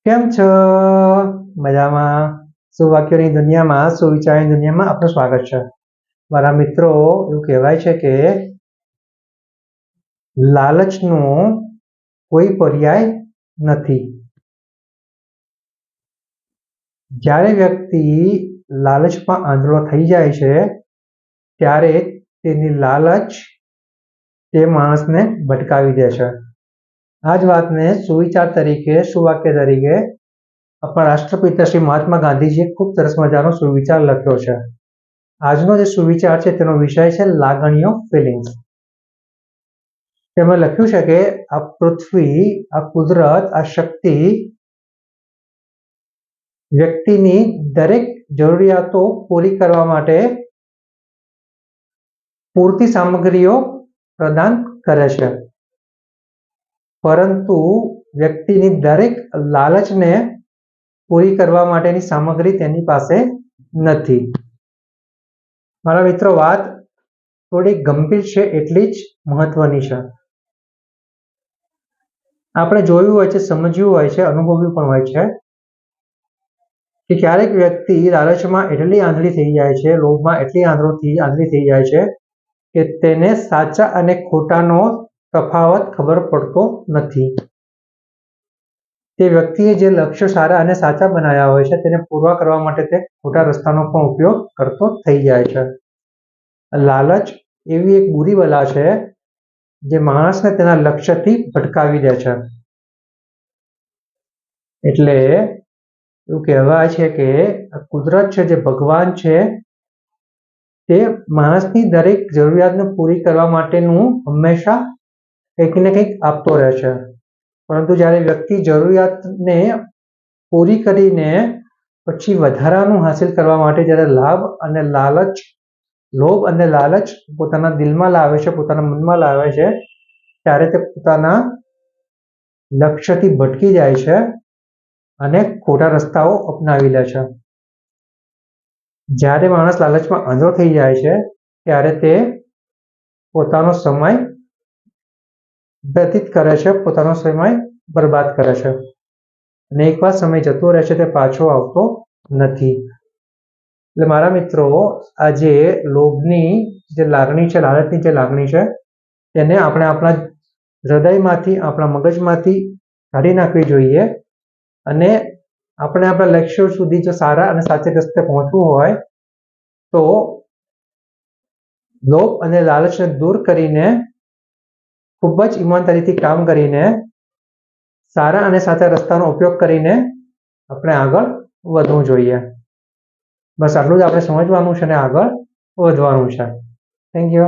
કેમ છો? મજામાં? સુવાક્યોની દુનિયામાં, સુવિચારની દુનિયામાં આપનું સ્વાગત છે. મારા મિત્રો, એવું કહેવાય છે કે લાલચનો કોઈ પર્યાય નથી. જ્યારે વ્યક્તિ લાલચમાં આંધળો થઈ જાય છે ત્યારે તેની લાલચ તે માણસને ભટકાવી દે છે. આ જ વાતને સુવિચાર તરીકે, સુવાક્ય તરીકે આપણા રાષ્ટ્રપિતા શ્રી મહાત્મા ગાંધીજીએ ખૂબ સરસ મજાનો સુવિચાર લખ્યો છે. આજનો જે સુવિચાર છે તેનો વિષય છે લાગણીઓ, ફિલિંગ્સ. તેમાં લખ્યું છે કે આ પૃથ્વી, આ કુદરત, આ શક્તિ વ્યક્તિની દરેક જરૂરિયાતો પૂરી કરવા માટે પૂરતી સામગ્રીઓ પ્રદાન કરે છે, પરંતુ વ્યક્તિની દરેક લાલચને પૂરી કરવા માટેની સામગ્રી તેની પાસે નથી. મારા મિત્રો, વાત થોડી ગંભીર છે એટલી જ મહત્વની છે. આપણે જોયું હોય છે, સમજ્યું હોય છે, અનુભવ્યું પણ હોય છે કે ક્યારેક વ્યક્તિ લાલચમાં એટલી આંધળી થઈ જાય છે, લોભમાં એટલી આંધળી થઈ જાય છે કે તેને સાચા અને ખોટાનો તફાવત ખબર પડતો નથી. તે વ્યક્તિએ જે લક્ષ્ય સારા અને સાચા બનાવ્યા હોય છે તેને પૂરા કરવા માટે તે ખોટા રસ્તાનો પણ ઉપયોગ કરતો થઈ જાય છે. લાલચ એવી એક બુરી બલા છે જે માણસને તેના લક્ષ્યથી ભટકાવી દે છે. એટલે એવું કહેવાય છે કે કુદરત છે, જે ભગવાન છે, તે માણસની દરેક જરૂરિયાતને પૂરી કરવા માટેનું હંમેશા કંઈક ને કંઈક આપતો રહે છે, પરંતુ જ્યારે વ્યક્તિ જરૂરિયાતને પૂરી કરીને પછી વધારાનું હાંસિલ કરવા માટે જ્યારે લોભ અને લાલચ પોતાના દિલમાં લાવે છે, પોતાના મનમાં લાવે છે, ત્યારે તે પોતાના લક્ષ્યથી ભટકી જાય છે અને ખોટા રસ્તાઓ અપનાવી લે છે. જ્યારે માણસ લાલચમાં આંધળો થઈ જાય છે ત્યારે તે પોતાનો સમય વ્યતીત કરે છે, પોતાનો સમય બરબાદ કરે છે, અને એકવાર સમય જતો રહે છે તે પાછો આવતો નથી. એટલે મારા મિત્રો, આ જે લોભની જે લાગણી છે, લાલચની જે લાગણી છે, તેને આપણે આપણા હૃદયમાંથી, આપણા મગજમાંથી કાઢી નાખવી જોઈએ. અને આપણે આપણા લક્ષ્યો સુધી જો સારા અને સાચે રસ્તે પહોંચવું હોય તો લોભ અને લાલચને દૂર કરીને, ખૂબ જ ઈમાનદારીથી કામ કરીને, સારા અને સાચા રસ્તાનો ઉપયોગ કરીને આપણે આગળ વધવું જોઈએ. બસ આટલું જ આપણે સમજવાનું છે અને આગળ વધવાનું છે. Thank you.